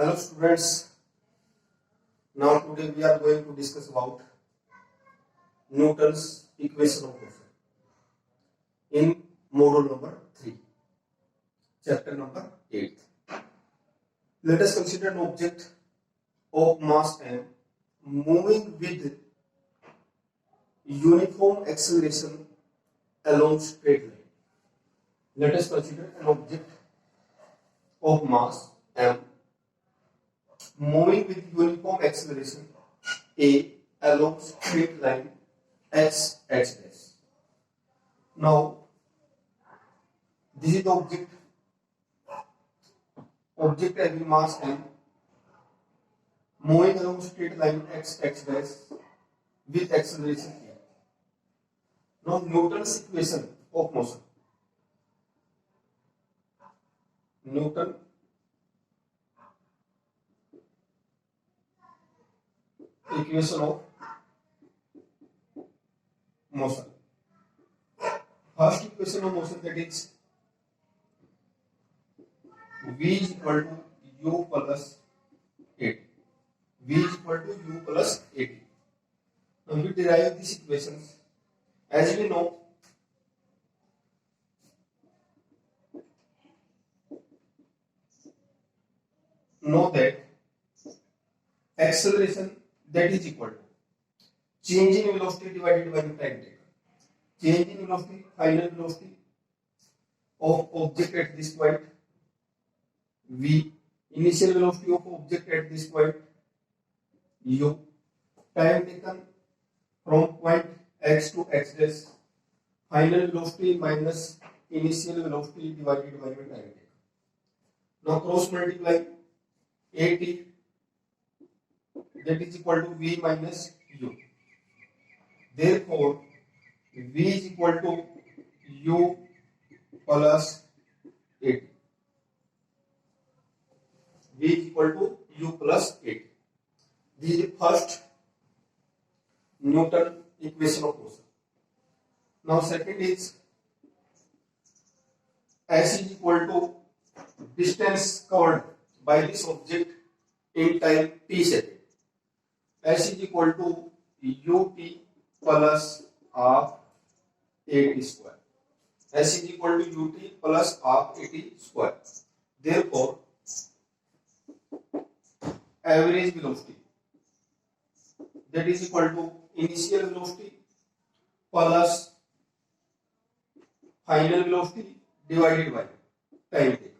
Hello students, now today we are going to discuss about Newton's equation of motion in module number 3, chapter number 8. Let us consider an object of mass m moving with uniform acceleration along straight line. Let us consider an object of mass m moving with uniform acceleration a along straight line x h dash. Now this is the object having mass m moving along straight line x h dash with acceleration a. Now Newton's equation of motion. Newton equation of motion. First equation of motion, that is v is equal to u plus 8. V is equal to u plus 8. Now we derive these equations. As we know, that acceleration, that is equal to change in velocity divided by the time taken. Change in velocity, final velocity of object at this point, v. Initial velocity of object at this point, u. Time taken from point x to x dash, final velocity minus initial velocity divided by the time taken. Now cross multiply at, that is equal to v minus u. Therefore v is equal to u plus 8. V is equal to u plus 8. This is the first Newton equation of motion. Now second is S is equal to distance covered by this object in time t second. S is equal to ut plus half at square. S is equal to ut plus half at square. Therefore, average velocity, that is equal to initial velocity plus final velocity divided by time taken.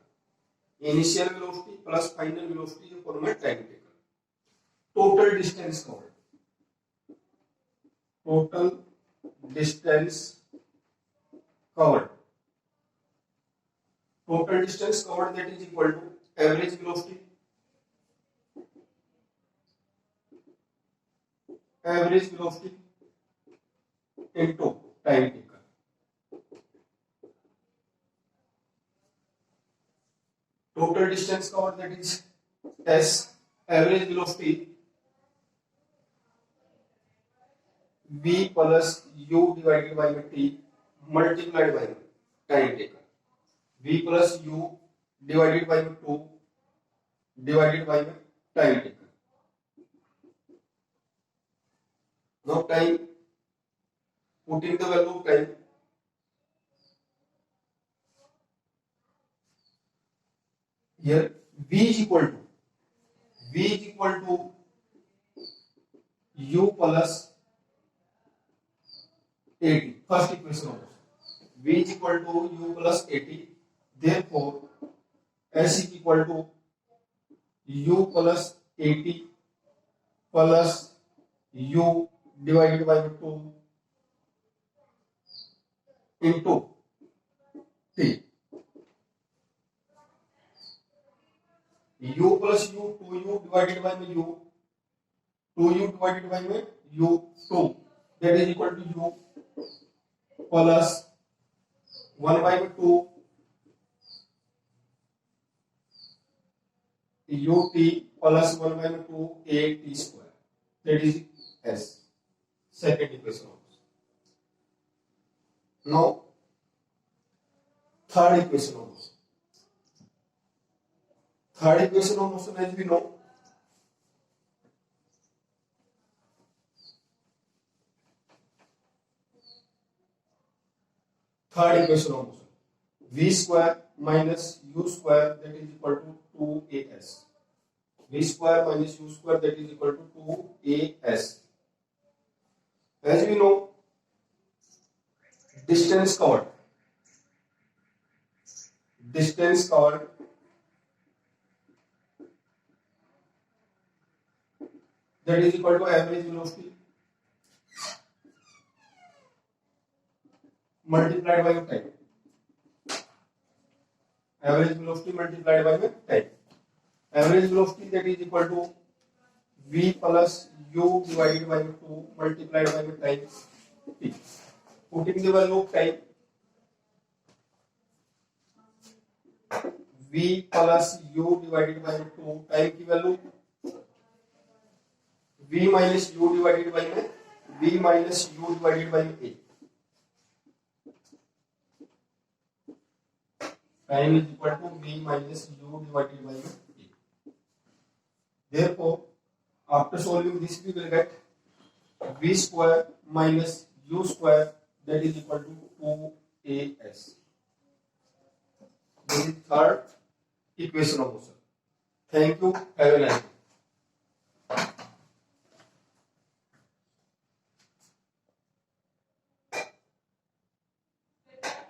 Initial velocity plus final velocity equal to time taken. Total distance covered. Total distance covered. Total distance covered, that is equal to average velocity. Average velocity into time taken. Total distance covered, that is S. Average velocity v plus u divided by t multiplied by time taken. V plus u divided by 2 divided by time taken. Now time, putting the value of time, here v is equal to u plus 80. First equation of motion. V is equal to u plus 80. Therefore, S is equal to u plus 80 plus u divided by 2 into t. U plus u, 2u divided by u, 2u divided by u, 2. That is equal to u plus 1 by 2 ut plus 1 by 2 a t square. That is S. Second equation. Now third equation of motion. Third equation of motion, as we know, third equation of motion, v square minus u square that is equal to 2as. V square minus u square that is equal to 2as. As we know, distance covered that is equal to average velocity multiplied by time. Average velocity multiplied by time. Average velocity that is equal to v plus u divided by 2 multiplied by time t. Putting the value of time, v plus u divided by 2, time की value v minus u divided by a. Time is equal to v minus u divided by a. Therefore, after solving this, we will get v square minus u square that is equal to 2as. This is third equation of motion. Thank you. Have a nice day.